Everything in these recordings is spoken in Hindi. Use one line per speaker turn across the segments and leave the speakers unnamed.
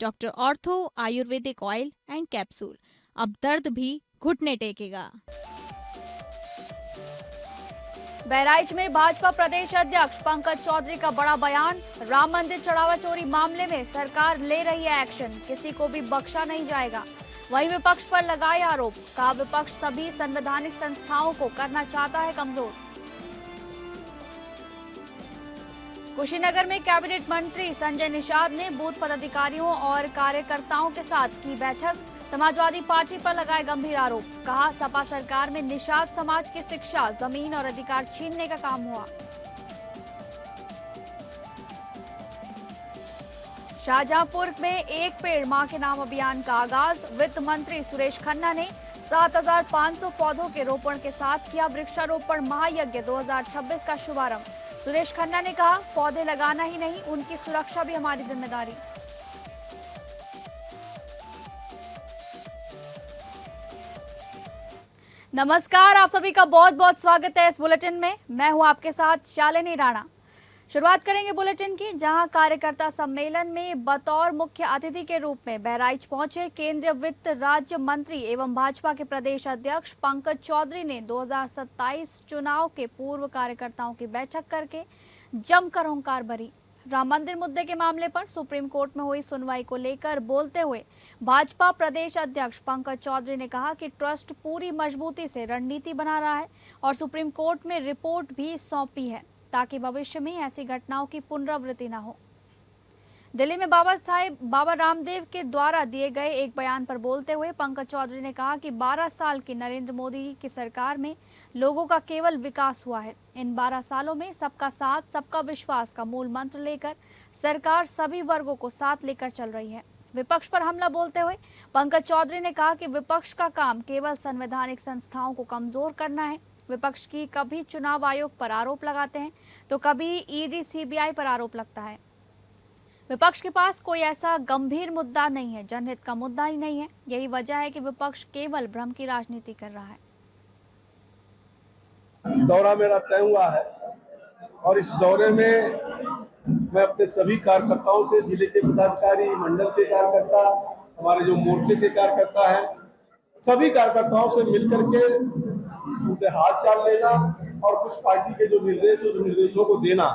Doctor ortho Ayurvedic oil and capsule, अब दर्द भी घुटने टेकेगा।
बहराइच में भाजपा प्रदेश अध्यक्ष पंकज चौधरी का बड़ा बयान। राम मंदिर चढ़ावा चोरी मामले में सरकार ले रही है एक्शन, किसी को भी बख्शा नहीं जाएगा। वहीं विपक्ष पर लगाए आरोप, कहा विपक्ष सभी संवैधानिक संस्थाओं को करना चाहता है कमजोर। कुशीनगर में कैबिनेट मंत्री संजय निषाद ने बूथ पदाधिकारियों और कार्यकर्ताओं के साथ की बैठक। समाजवादी पार्टी पर लगाए गंभीर आरोप, कहा सपा सरकार में निषाद समाज की शिक्षा, जमीन और अधिकार छीनने का काम हुआ। शाहजहांपुर में एक पेड़ मां के नाम अभियान का आगाज। वित्त मंत्री सुरेश खन्ना ने 7,500 पौधों के रोपण के साथ किया वृक्षारोपण महायज्ञ 2026 का शुभारंभ। सुरेश खन्ना ने कहा पौधे लगाना ही नहीं, उनकी सुरक्षा भी हमारी जिम्मेदारी। नमस्कार, आप सभी का बहुत बहुत स्वागत है इस बुलेटिन में। मैं हूं आपके साथ शालिनी राणा। शुरुआत करेंगे बुलेटिन की, जहां कार्यकर्ता सम्मेलन में बतौर मुख्य अतिथि के रूप में बहराइच पहुंचे केंद्रीय वित्त राज्य मंत्री एवं भाजपा के प्रदेश अध्यक्ष पंकज चौधरी ने 2027 चुनाव के पूर्व कार्यकर्ताओं की बैठक करके जमकर हुंकार भरी। राम मंदिर मुद्दे के मामले पर सुप्रीम कोर्ट में हुई सुनवाई को लेकर बोलते हुए भाजपा प्रदेश अध्यक्ष पंकज चौधरी ने कहा कि ट्रस्ट पूरी मजबूती से रणनीति बना रहा है और सुप्रीम कोर्ट में रिपोर्ट भी सौंपी है ताकि भविष्य में ऐसी घटनाओं की पुनरावृत्ति न हो। दिल्ली में बाबा रामदेव के द्वारा दिए गए एक बयान पर बोलते हुए पंकज चौधरी ने कहा कि 12 साल की नरेंद्र मोदी की सरकार में लोगों का केवल विकास हुआ है। इन 12 सालों में सबका साथ, सबका विश्वास का मूल मंत्र लेकर सरकार सभी वर्गों को साथ लेकर चल रही है। विपक्ष पर हमला बोलते हुए पंकज चौधरी ने कहा कि विपक्ष का काम केवल संवैधानिक संस्थाओं को कमजोर करना है। विपक्ष की कभी चुनाव आयोग पर आरोप लगाते हैं तो कभी ईडी सीबीआई पर आरोप लगता है। विपक्ष के पास कोई ऐसा गंभीर मुद्दा नहीं है, जनहित का मुद्दा ही नहीं है। यही वजह है कि विपक्ष केवल भ्रम की राजनीति कर रहा है।
दौरा मेरा तय हुआ है और इस दौरे में मैं अपने सभी कार्यकर्ताओं से, जिले के पदाधिकारी, मंडल के कार्यकर्ता, हमारे जो मोर्चे के कार्यकर्ता हैं, सभी कार्यकर्ताओं से मिलकर के उनसे हाल चाल लेना और कुछ पार्टी के जो निर्देश उस निर्देशों को देना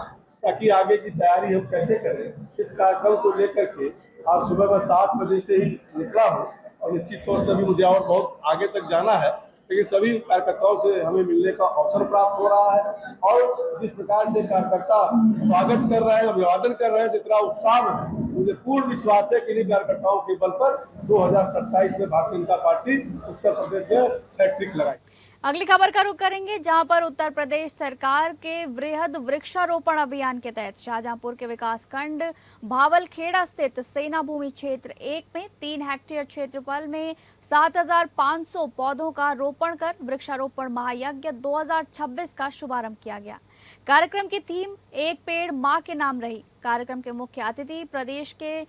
ताकि आगे की तैयारी हम कैसे करें। इस कार्यक्रम को लेकर के आज सुबह मैं 7 बजे से ही निकला हूँ और निश्चित तौर से अभी मुझे और बहुत आगे तक जाना है, लेकिन सभी कार्यकर्ताओं से हमें मिलने का अवसर प्राप्त हो रहा है और जिस प्रकार से कार्यकर्ता स्वागत कर रहे हैं, अभिवादन कर रहे हैं, जितना उत्साह है, मुझे पूर्ण विश्वास है कि इन कार्यकर्ताओं के बल पर 2027 में भारतीय जनता पार्टी उत्तर प्रदेश में हैट्रिक लगाई।
अगली खबर का रुख करेंगे, जहां पर उत्तर प्रदेश सरकार के वृहद वृक्षारोपण अभियान के तहत शाहजहांपुर के विकास खंड भावलखेड़ा स्थित सेना भूमि क्षेत्र 1 में 3 हेक्टेयर क्षेत्रफल में 7,500 पौधों का रोपण कर वृक्षारोपण महायज्ञ 2026 का शुभारंभ किया गया। कार्यक्रम की थीम एक पेड़ मां के नाम रही। कार्यक्रम के मुख्य अतिथि प्रदेश के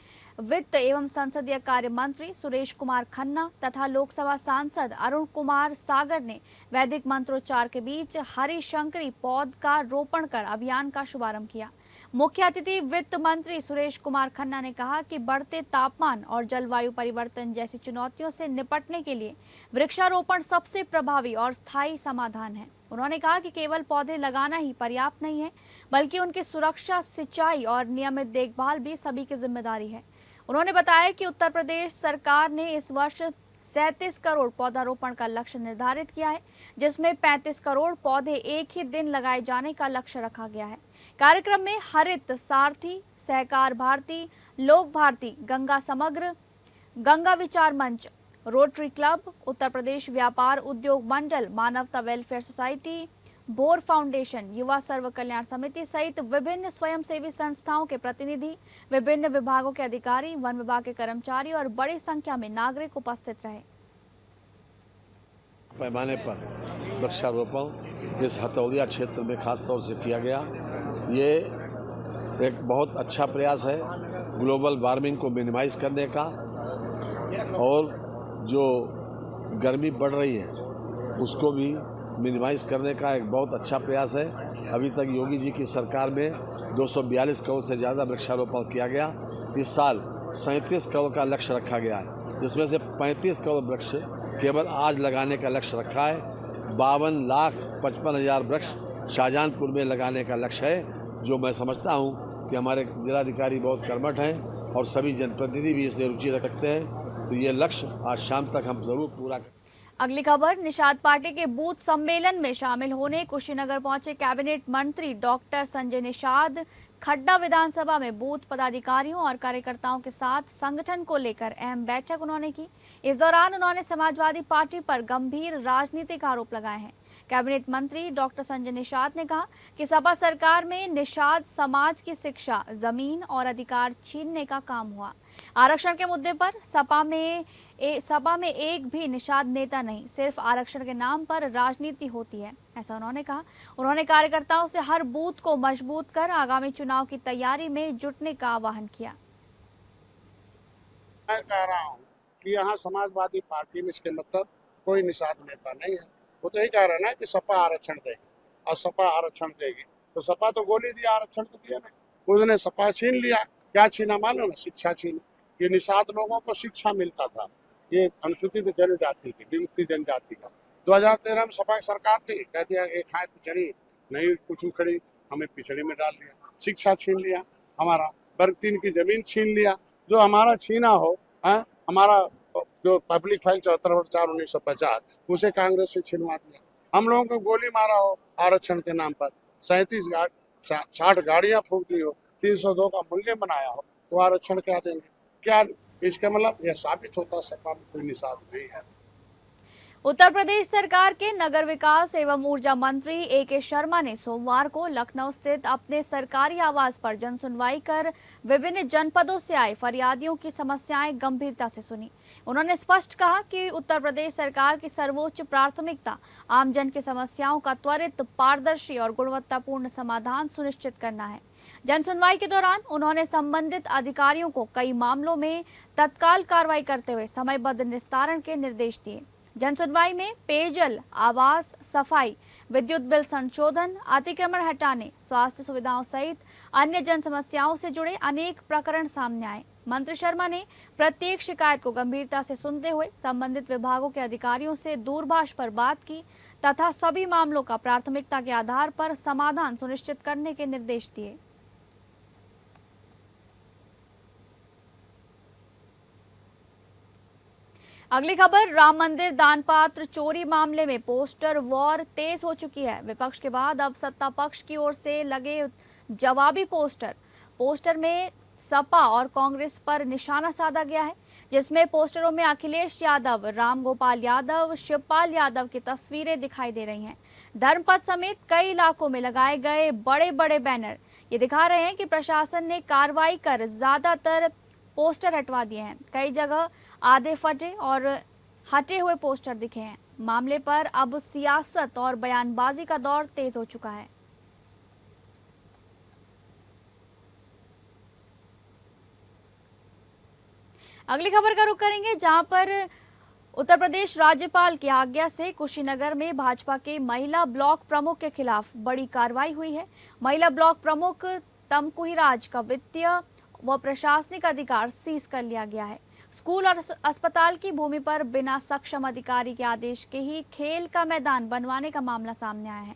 वित्त एवं संसदीय कार्य मंत्री सुरेश कुमार खन्ना तथा लोकसभा सांसद अरुण कुमार सागर ने वैदिक मंत्रोच्चार के बीच हरी शंकरी पौध का रोपण कर अभियान का शुभारंभ किया। मुख्य अतिथि वित्त मंत्री सुरेश कुमार खन्ना ने कहा कि बढ़ते तापमान और जलवायु परिवर्तन जैसी चुनौतियों से निपटने के लिए वृक्षारोपण सबसे प्रभावी और स्थायी समाधान है। उन्होंने कहा कि केवल पौधे लगाना ही पर्याप्त नहीं है, बल्कि उनकी सुरक्षा, सिंचाई और नियमित देखभाल भी सभी की जिम्मेदारी है। उन्होंने बताया कि उत्तर प्रदेश सरकार ने इस वर्ष 37 करोड़ पौधारोपण का लक्ष्य निर्धारित किया है, जिसमें 35 करोड़ पौधे एक ही दिन लगाए जाने का लक्ष्य रखा गया है। कार्यक्रम में हरित सारथी, सहकार भारती, लोक भारती, गंगा समग्र, गंगा विचार मंच, रोटरी क्लब, उत्तर प्रदेश व्यापार उद्योग मंडल, मानवता वेलफेयर सोसाइटी, बोर फाउंडेशन, युवा सर्व कल्याण समिति सहित विभिन्न स्वयंसेवी संस्थाओं के प्रतिनिधि, विभिन्न विभागों के अधिकारी, वन विभाग के कर्मचारी और बड़ी संख्या में नागरिक उपस्थित रहे।
पैमाने पर वृक्षारोपण इस हथौड़िया क्षेत्र में खास तौर से किया गया। ये एक बहुत अच्छा प्रयास है ग्लोबल वार्मिंग को मिनिमाइज करने का, और जो गर्मी बढ़ रही है उसको भी मिनिमाइज करने का एक बहुत अच्छा प्रयास है। अभी तक योगी जी की सरकार में 242 करोड़ से ज़्यादा वृक्षारोपण किया गया। इस साल 37 करोड़ का लक्ष्य रखा गया है, जिसमें से 35 करोड़ वृक्ष केवल आज लगाने का लक्ष्य रखा है। 52,55,000 वृक्ष शाहजहांपुर में लगाने का लक्ष्य है, जो मैं समझता हूँ कि हमारे जिलाधिकारी बहुत कर्मठ हैं और सभी जनप्रतिनिधि भी इसमें रुचि रखते हैं। तो ये लक्ष्य आज शाम तक हम जरूर पूरा करें।
अगली खबर, निषाद पार्टी के बूथ सम्मेलन में शामिल होने कुशीनगर पहुंचे कैबिनेट मंत्री डॉक्टर संजय निषाद। खड्डा विधानसभा में बूथ पदाधिकारियों और कार्यकर्ताओं के साथ संगठन को लेकर अहम बैठक उन्होंने की। इस दौरान उन्होंने समाजवादी पार्टी पर गंभीर राजनीतिक आरोप लगाए हैं। कैबिनेट मंत्री डॉक्टर संजय निषाद ने कहा कि सपा सरकार में निषाद समाज की शिक्षा, जमीन और अधिकार छीनने का काम हुआ। आरक्षण के मुद्दे पर सपा में एक भी निषाद नेता नहीं, सिर्फ आरक्षण के नाम पर राजनीति होती है, ऐसा उन्होंने कहा। उन्होंने कार्यकर्ताओं से हर बूथ को मजबूत कर आगामी चुनाव की तैयारी में जुटने का आह्वान किया।
मैं कह रहा हूँ कि यहाँ समाजवादी पार्टी में इसके मतलब कोई निषाद नेता नहीं है। वो तो यही कह रहे हैं ना कि सपा आरक्षण देगी और सपा आरक्षण देगी, तो सपा तो गोली दिया, आरक्षण तो दिया नहीं। उसने सपा छीन लिया। क्या छीना मालूम है? शिक्षा छीनी। ये निषाद लोगों को शिक्षा मिलता था, ये अनुसूचित जनजाति की, विमुक्ति जनजाति का। 2013 में सपा की सरकार थी, कह दिया एक हाथ पिछड़ी नहीं कुछ उखड़ी, हमें पिछड़ी में डाल दिया। शिक्षा छीन लिया, हमारा वर्ग 3 की जमीन छीन लिया। जो हमारा छीना हो, हमारा जो पब्लिक फाइल 74/4/1950 उसे कांग्रेस से छिनवा दिया। हम लोगों को गोली मारा हो आरक्षण के नाम पर, 60 गाड़ियां फूक दी हो, 302 का मूल्य बनाया हो, तो आरक्षण क्या देंगे? क्या इसका मतलब यह साबित होता सपा में कोई निषाद नहीं है।
उत्तर प्रदेश सरकार के नगर विकास एवं ऊर्जा मंत्री ए.के. शर्मा ने सोमवार को लखनऊ स्थित अपने सरकारी आवास पर जनसुनवाई कर विभिन्न जनपदों से आए फरियादियों की समस्याएं गंभीरता से सुनी। उन्होंने स्पष्ट कहा कि उत्तर प्रदेश सरकार की सर्वोच्च प्राथमिकता आमजन की समस्याओं का त्वरित, पारदर्शी और गुणवत्तापूर्ण समाधान सुनिश्चित करना है। जनसुनवाई के दौरान उन्होंने संबंधित अधिकारियों को कई मामलों में तत्काल कार्रवाई करते हुए समयबद्ध निस्तारण के निर्देश दिए। जनसुनवाई में पेयजल, आवास, सफाई, विद्युत बिल संशोधन, अतिक्रमण हटाने, स्वास्थ्य सुविधाओं सहित अन्य जन समस्याओं से जुड़े अनेक प्रकरण सामने आए। मंत्री शर्मा ने प्रत्येक शिकायत को गंभीरता से सुनते हुए संबंधित विभागों के अधिकारियों से दूरभाष पर बात की तथा सभी मामलों का प्राथमिकता के आधार पर समाधान सुनिश्चित करने के निर्देश दिए। अगली खबर, राम मंदिर दान पात्र चोरी मामले में पोस्टर वॉर तेज हो चुकी है। विपक्ष के बाद अब सत्ता पक्ष की ओर से लगे जवाबी पोस्टर में सपा और कांग्रेस पर निशाना साधा गया है, जिसमें पोस्टरों में अखिलेश यादव, राम गोपाल यादव, शिवपाल यादव की तस्वीरें दिखाई दे रही हैं। धर्मपथ समेत कई इलाकों में लगाए गए बड़े बड़े बैनर ये दिखा रहे हैं कि प्रशासन ने कार्रवाई कर ज्यादातर पोस्टर हटवा दिए हैं। कई जगह आधे फटे और हटे हुए पोस्टर दिखे हैं। मामले पर अब सियासत और बयानबाजी का दौर तेज हो चुका है। अगली खबर का रुख करेंगे, जहां पर उत्तर प्रदेश राज्यपाल की आज्ञा से कुशीनगर में भाजपा के महिला ब्लॉक प्रमुख के खिलाफ बड़ी कार्रवाई हुई है। महिला ब्लॉक प्रमुख तमकुहीराज का वित्तीय व प्रशासनिक अधिकार सीज कर लिया गया है। स्कूल और अस्पताल की भूमि पर बिना सक्षम अधिकारी के आदेश के ही खेल का मैदान बनवाने का मामला सामने आया है।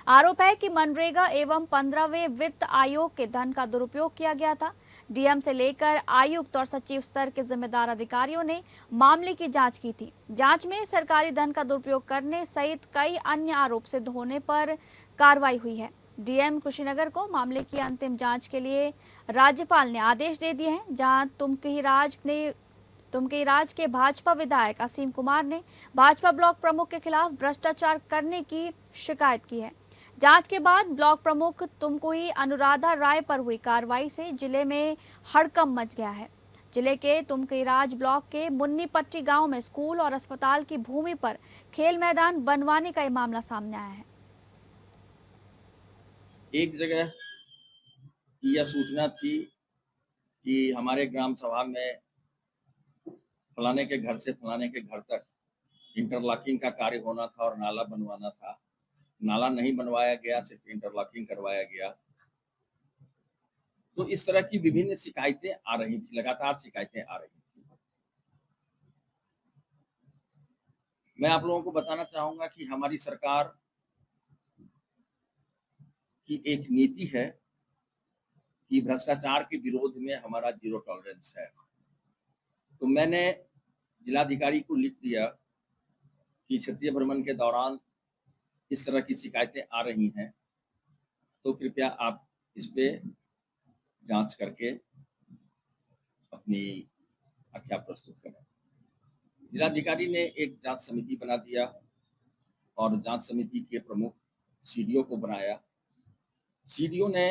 आरोप है कि मनरेगा एवं 15वें वित्त आयोग के धन का दुरुपयोग किया गया था। डीएम से लेकर आयुक्त और सचिव स्तर के जिम्मेदार अधिकारियों ने मामले की जांच की थी। जांच में सरकारी धन का दुरुपयोग करने सहित कई अन्य आरोप सिद्ध होने पर कार्रवाई हुई है। डीएम कुशीनगर को मामले की अंतिम जांच के लिए राज्यपाल ने आदेश दे दिए हैं। जहां तुमकेराज के भाजपा विधायक असीम कुमार ने भाजपा ब्लॉक प्रमुख के खिलाफ भ्रष्टाचार करने की शिकायत की है। जांच के बाद ब्लॉक प्रमुख तुमकुही अनुराधा राय पर हुई कार्रवाई से जिले में हड़कंप मच गया है। जिले के तुमकेराज ब्लॉक के मुन्नीपट्टी गांव में स्कूल और अस्पताल की भूमि पर खेल मैदान बनवाने का यह मामला सामने आया है।
एक जगह यह सूचना थी कि हमारे ग्राम सभा में फलाने के घर से फलाने के घर तक इंटरलॉकिंग का कार्य होना था और नाला बनवाना था। नाला नहीं बनवाया गया, सिर्फ इंटरलॉकिंग करवाया गया। तो इस तरह की विभिन्न शिकायतें आ रही थी, लगातार शिकायतें आ रही थी। मैं आप लोगों को बताना चाहूंगा कि हमारी सरकार की एक नीति है कि भ्रष्टाचार के विरोध में हमारा जीरो टॉलरेंस है। तो मैंने जिलाधिकारी को लिख दिया कि क्षेत्रीय भ्रमण के दौरान इस तरह की शिकायतें आ रही हैं, तो कृपया आप इस पे जांच करके अपनी आख्या प्रस्तुत करें। जिलाधिकारी ने एक जांच समिति बना दिया और जांच समिति के प्रमुख सीडीओ को बनाया। सीडीओ ने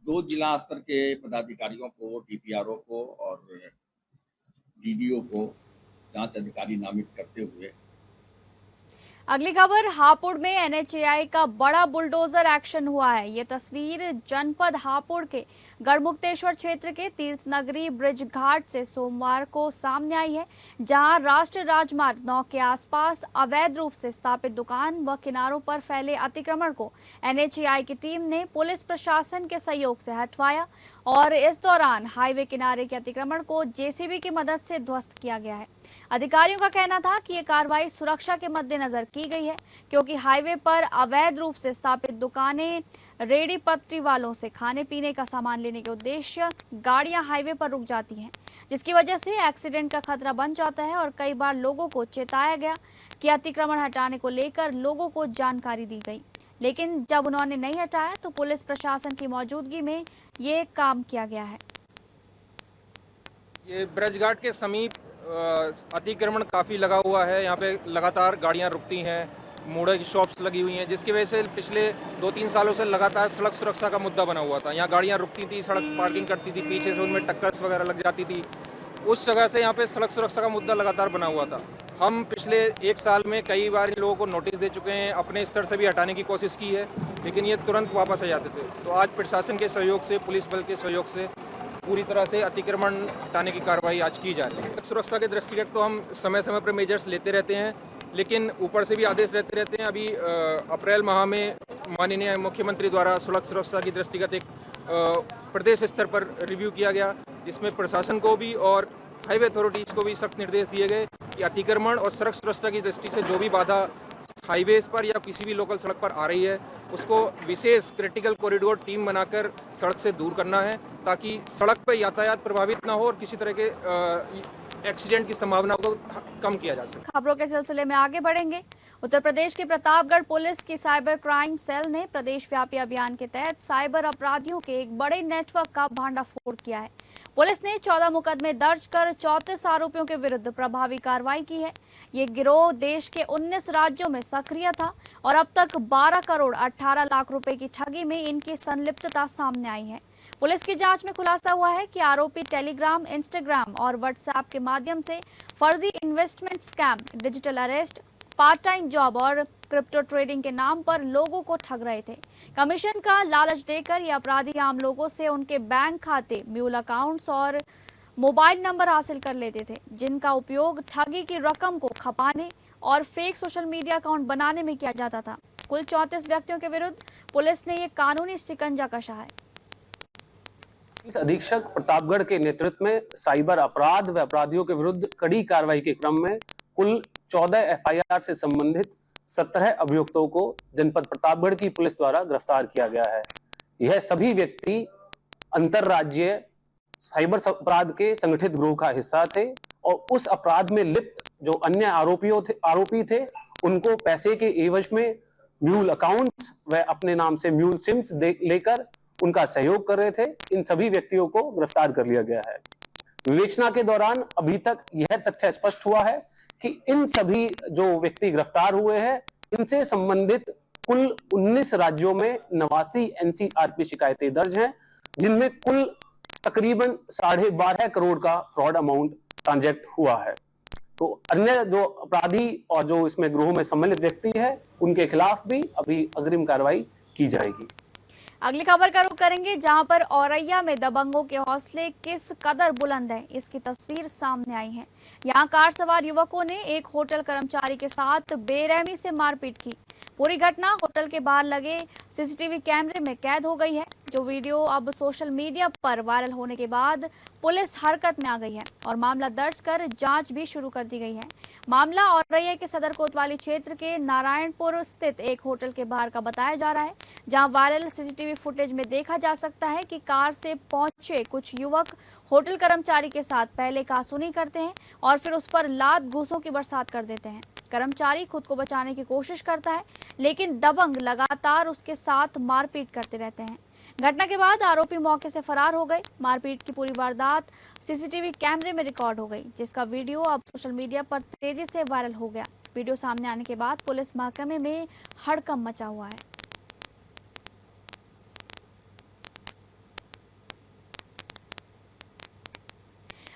2 जिला स्तर के पदाधिकारियों को, डीपीआरओ को और डीडीओ को जांच अधिकारी नामित करते हुए।
अगली खबर, हापुड़ में एनएचएआई का बड़ा बुलडोजर एक्शन हुआ है। ये तस्वीर जनपद हापुड़ के गढ़मुक्तेश्वर क्षेत्र के तीर्थ नगरी ब्रिज घाट से सोमवार को सामने आई है, जहां राष्ट्रीय राजमार्ग 9 के आसपास अवैध रूप से स्थापित दुकान व किनारों पर फैले अतिक्रमण को एनएचएआई की टीम ने पुलिस प्रशासन के सहयोग से हटवाया और इस दौरान हाईवे किनारे के अतिक्रमण को जेसीबी की मदद से ध्वस्त किया गया है। अधिकारियों का कहना था कि ये कार्रवाई सुरक्षा के मद्देनजर की गई है, क्योंकि हाईवे पर अवैध रूप से स्थापित दुकानें रेडी पटरी वालों से खाने पीने का सामान लेने के उद्देश्य गाड़ियां हाईवे पर रुक जाती हैं, जिसकी वजह से एक्सीडेंट का खतरा बन जाता है। और कई बार लोगों को चेताया गया कि अतिक्रमण हटाने को लेकर लोगों को जानकारी दी गई, लेकिन जब उन्होंने नहीं हटाया तो पुलिस प्रशासन की मौजूदगी में ये काम किया गया है।
ये ब्रजघाट के समीप अतिक्रमण काफ़ी लगा हुआ है। यहाँ पे लगातार गाड़ियाँ रुकती हैं, मूढ़े की शॉप्स लगी हुई हैं, जिसकी वजह से पिछले 2-3 सालों से लगातार सड़क सुरक्षा का मुद्दा बना हुआ था। यहाँ गाड़ियाँ रुकती थी, सड़क पार्किंग करती थी, पीछे से उनमें टक्कर्स वगैरह लग जाती थी। उस जगह से यहाँ पे सड़क सुरक्षा का मुद्दा लगातार बना हुआ था। हम पिछले 1 साल में कई बार इन लोगों को नोटिस दे चुके हैं, अपने स्तर से भी हटाने की कोशिश की है, लेकिन ये तुरंत वापस आ जाते थे। तो आज प्रशासन के सहयोग से, पुलिस बल के सहयोग से पूरी तरह से अतिक्रमण हटाने की कार्रवाई आज की जा रही है। सुरक्षा के दृष्टिगत तो हम समय समय पर मेजर्स लेते रहते हैं, लेकिन ऊपर से भी आदेश रहते रहते हैं। अभी अप्रैल माह में माननीय मुख्यमंत्री द्वारा सड़क सुरक्षा की दृष्टिगत एक प्रदेश स्तर पर रिव्यू किया गया, जिसमें प्रशासन को भी और हाईवे अथॉरिटीज़ को भी सख्त निर्देश दिए गए कि अतिक्रमण और सड़क सुरक्षा की दृष्टि से जो भी बाधा हाईवेज पर या किसी भी लोकल सड़क पर आ रही है, उसको विशेष क्रिटिकल कॉरिडोर टीम बनाकर सड़क से दूर करना है, ताकि सड़क पर यातायात प्रभावित ना हो और किसी तरह के एक्सीडेंट की संभावना को कम किया जा सके।
खबरों के सिलसिले में आगे बढ़ेंगे। उत्तर प्रदेश की प्रतापगढ़ पुलिस की साइबर क्राइम सेल ने प्रदेश व्यापी अभियान के तहत साइबर अपराधियों के एक बड़े नेटवर्क का भांडाफोड़ किया है। पुलिस ने 14 मुकदमे दर्ज कर 34 आरोपियों के विरुद्ध प्रभावी कार्रवाई की है। ये गिरोह देश के 19 राज्यों में सक्रिय था और अब तक 12 करोड़ 18 लाख रुपए की ठगी में इनकी संलिप्तता सामने आई है। पुलिस की जांच में खुलासा हुआ है कि आरोपी टेलीग्राम, इंस्टाग्राम और व्हाट्सएप के माध्यम से फर्जी investment scam, digital arrest, part time job और क्रिप्टो ट्रेडिंग के नाम पर लोगों को ठग रहे थे। कमीशन का लालच देकर ये अपराधी आम लोगों से उनके बैंक खाते, म्यूल अकाउंट्स और मोबाइल नंबर हासिल कर लेते थे, जिनका उपयोग ठगी की रकम को खपाने और फेक सोशल मीडिया अकाउंट बनाने में किया जाता था। कुल 34 व्यक्तियों के विरुद्ध पुलिस ने ये कानूनी शिकंजा कसा है।
पुलिस अधीक्षक प्रतापगढ़ के नेतृत्व में साइबर अपराध व अपराधियों के विरुद्ध कड़ी कार्रवाई के क्रम में कुल 14 एफआईआर से संबंधित 17 अभियुक्तों को जनपद प्रतापगढ़ की पुलिस द्वारा गिरफ्तार किया गया है। यह सभी व्यक्ति अंतरराज्यीय साइबर अपराध के संगठित ग्रोह का हिस्सा थे और उस अपराध में लिप्त जो अन्य आरोपी थे उनको पैसे के एवज में म्यूल अकाउंट्स व अपने नाम से म्यूल सिम्स लेकर उनका सहयोग कर रहे थे। इन सभी व्यक्तियों को गिरफ्तार कर लिया गया है। विवेचना के दौरान अभी तक यह तथ्य स्पष्ट हुआ है कि इन सभी जो व्यक्ति गिरफ्तार हुए हैं, इनसे संबंधित कुल 19 राज्यों में 89 एनसीआरपी शिकायतें दर्ज हैं, जिनमें कुल तकरीबन 12.5 करोड़ का फ्रॉड अमाउंट ट्रांजैक्ट हुआ है। तो अन्य जो अपराधी और जो इसमें ग्रोह में सम्मिलित व्यक्ति है, उनके खिलाफ भी अभी अग्रिम कार्रवाई की जाएगी।
अगली खबर का रुख करेंगे, जहां पर औरैया में दबंगों के हौसले किस कदर बुलंद है, इसकी तस्वीर सामने आई है। यहां कार सवार युवकों ने एक होटल कर्मचारी के साथ बेरहमी से मारपीट की। पूरी घटना होटल के बाहर लगे सीसीटीवी कैमरे में कैद हो गई है। जो वीडियो अब सोशल मीडिया पर वायरल होने के बाद पुलिस हरकत में आ गई है और मामला दर्ज कर जांच भी शुरू कर दी गई है। मामला औरैया के सदर कोतवाली क्षेत्र के नारायणपुर स्थित एक होटल के बाहर का बताया जा रहा है, जहां वायरल सीसीटीवी फुटेज में देखा जा सकता है कि कार से पहुंचे कुछ युवक होटल कर्मचारी के साथ पहले कहासुनी करते हैं और फिर उस पर लात घूंसों की बरसात कर देते हैं। कर्मचारी खुद को बचाने की कोशिश करता है, लेकिन दबंग लगातार उसके साथ मारपीट करते रहते हैं। घटना के बाद आरोपी मौके से फरार हो गए। मारपीट की पूरी वारदात सीसीटीवी कैमरे में रिकॉर्ड हो गई, जिसका वीडियो अब सोशल मीडिया पर तेजी से वायरल हो गया। वीडियो सामने आने के बाद पुलिस महकमे में हड़कंप मचा हुआ है।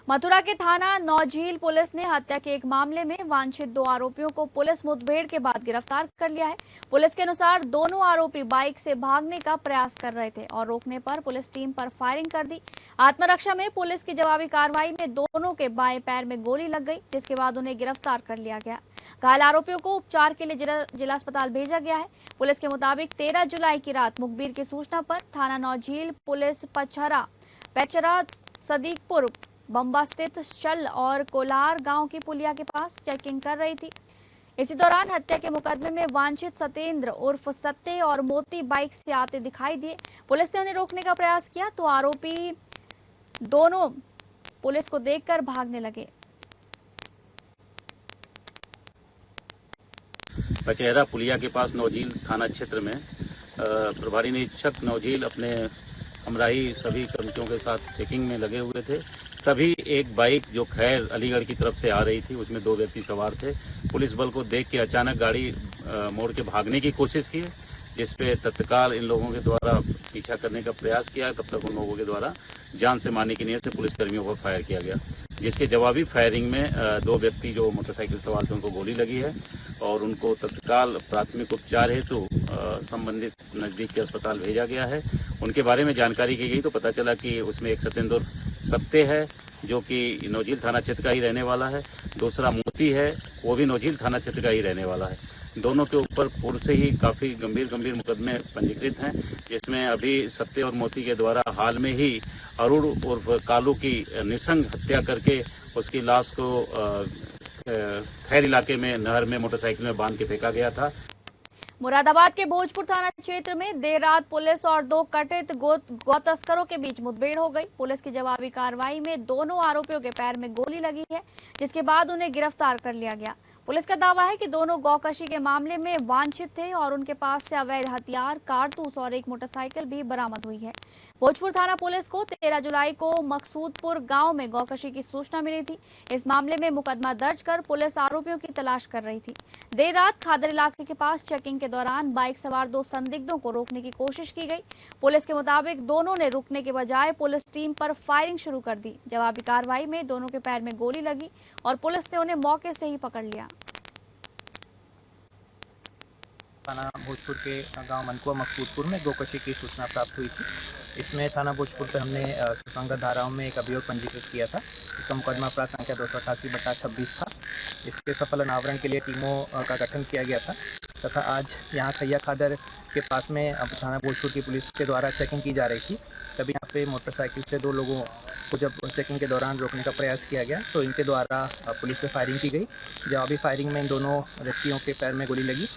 मथुरा के थाना नौझील पुलिस ने हत्या के एक मामले में वांछित 2 आरोपियों को पुलिस मुठभेड़ के बाद गिरफ्तार कर लिया है। पुलिस के अनुसार दोनों आरोपी बाइक से भागने का प्रयास कर रहे थे और रोकने पर पुलिस टीम पर फायरिंग कर दी। आत्मरक्षा में पुलिस की जवाबी कार्रवाई में दोनों के बाएं पैर में गोली लग गई, जिसके बाद उन्हें गिरफ्तार कर लिया गया। घायल आरोपियों को उपचार के लिए जिला अस्पताल भेजा गया है। पुलिस के मुताबिक 13 जुलाई की रात मुखबिर की सूचना पर थाना नौझील पुलिस पैचरा सदीकपुर बम्बा स्थित शल और कोलार गांव की पुलिया के पास चेकिंग कर रही थी। इसी दौरान हत्या के मुकदमे में वांछित सतेंद्र उर्फ सत्ते और मोती बाइक से आते दिखाई दिए। पुलिस ने उन्हें रोकने का प्रयास किया तो आरोपी दोनों पुलिस को देखकर भागने लगे।
पचहरा पुलिया के पास नौझील थाना क्षेत्र में प्रभारी निरीक्षक नौझील अपने हमराही सभी कर्मचारियों के साथ चेकिंग में लगे हुए थे। तभी एक बाइक जो खैर अलीगढ़ की तरफ से आ रही थी, उसमें 2 व्यक्ति सवार थे। पुलिस बल को देख के अचानक गाड़ी मोड़ के भागने की कोशिश की, जिसपे तत्काल इन लोगों के द्वारा पीछा करने का प्रयास किया। तब तक उन लोगों के द्वारा जान से मारने की नीयत से पुलिस कर्मियों पर फायर किया गया, जिसके जवाबी फायरिंग में 2 व्यक्ति जो मोटरसाइकिल सवार थे उनको गोली लगी है और उनको तत्काल प्राथमिक उपचार हेतु संबंधित नजदीक के अस्पताल भेजा गया है। उनके बारे में जानकारी की गई तो पता चला कि उसमें एक सतेंद्र सत्ते है जो कि नौझील थाना क्षेत्र का ही रहने वाला है, दूसरा मोती है वो भी नौझील थाना क्षेत्र का ही रहने वाला है। दोनों के ऊपर पूर्व से ही काफी गंभीर मुकदमे पंजीकृत हैं, जिसमें अभी सत्ते और मोती के द्वारा हाल में ही अरुण उर्फ कालू की निसंग हत्या करके उसकी लाश को खैर इलाके में नहर में मोटरसाइकिल में बांध के फेंका गया था।
मुरादाबाद के भोजपुर थाना क्षेत्र में देर रात पुलिस और 2 कथित गौ तस्करों के बीच मुठभेड़ हो गई। पुलिस की जवाबी कार्रवाई में दोनों आरोपियों के पैर में गोली लगी है, जिसके बाद उन्हें गिरफ्तार कर लिया गया। पुलिस का दावा है कि दोनों गौकशी के मामले में वांछित थे और उनके पास से अवैध हथियार, कारतूस और एक मोटरसाइकिल भी बरामद हुई है। भोजपुर थाना पुलिस को 13 जुलाई को मकसूदपुर गांव में गौकशी की सूचना मिली थी। इस मामले में मुकदमा दर्ज कर पुलिस आरोपियों की तलाश कर रही थी। देर रात खादर इलाके के पास चेकिंग के दौरान बाइक सवार 2 संदिग्धों को रोकने की कोशिश की गई। पुलिस के मुताबिक दोनों ने रुकने के बजाय पुलिस टीम पर फायरिंग शुरू कर दी। जवाबी कार्रवाई में दोनों के पैर में गोली लगी और पुलिस ने उन्हें मौके से ही पकड़ लिया।
थाना भोजपुर के गांव मनकुआ मकसूदपुर में गोकशी की सूचना प्राप्त हुई थी। इसमें थाना भोजपुर पर हमने सुसंगत धाराओं में एक अभियोग पंजीकृत किया था। इसका मुकदमा अपराध संख्या 288/26 था। इसके सफल अनावरण के लिए टीमों का गठन किया गया था तथा आज यहाँ खैया खादर के पास में थाना भोजपुर की पुलिस के द्वारा चेकिंग की जा रही थी। तभी यहाँ पे मोटरसाइकिल से 2 लोगों को जब चेकिंग के दौरान रोकने का प्रयास किया गया तो इनके द्वारा पुलिस पे फायरिंग की गई। जवाबी फायरिंग में इन दोनों व्यक्तियों के पैर में गोली लगी।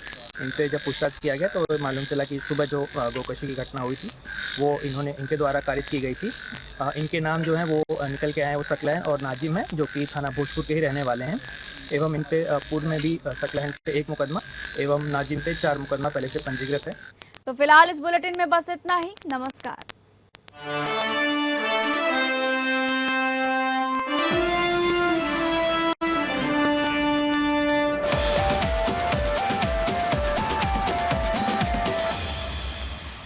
इनसे जब पूछताछ किया गया तो मालूम चला कि सुबह जो गोकशी की घटना हुई थी वो इनके द्वारा कारित की गई थी। इनके नाम जो हैं वो निकल के आए हैं, वो सकलहन और नाजिम हैं, जो कि थाना भोजपुर के ही रहने वाले हैं। एवं इन पे पूर्व में भी सकलहन पे 1 मुकदमा एवं नाजिम पे 4 मुकदमा पहले से पंजीकृत है।
तो फिलहाल इस बुलेटिन में बस इतना ही। नमस्कार।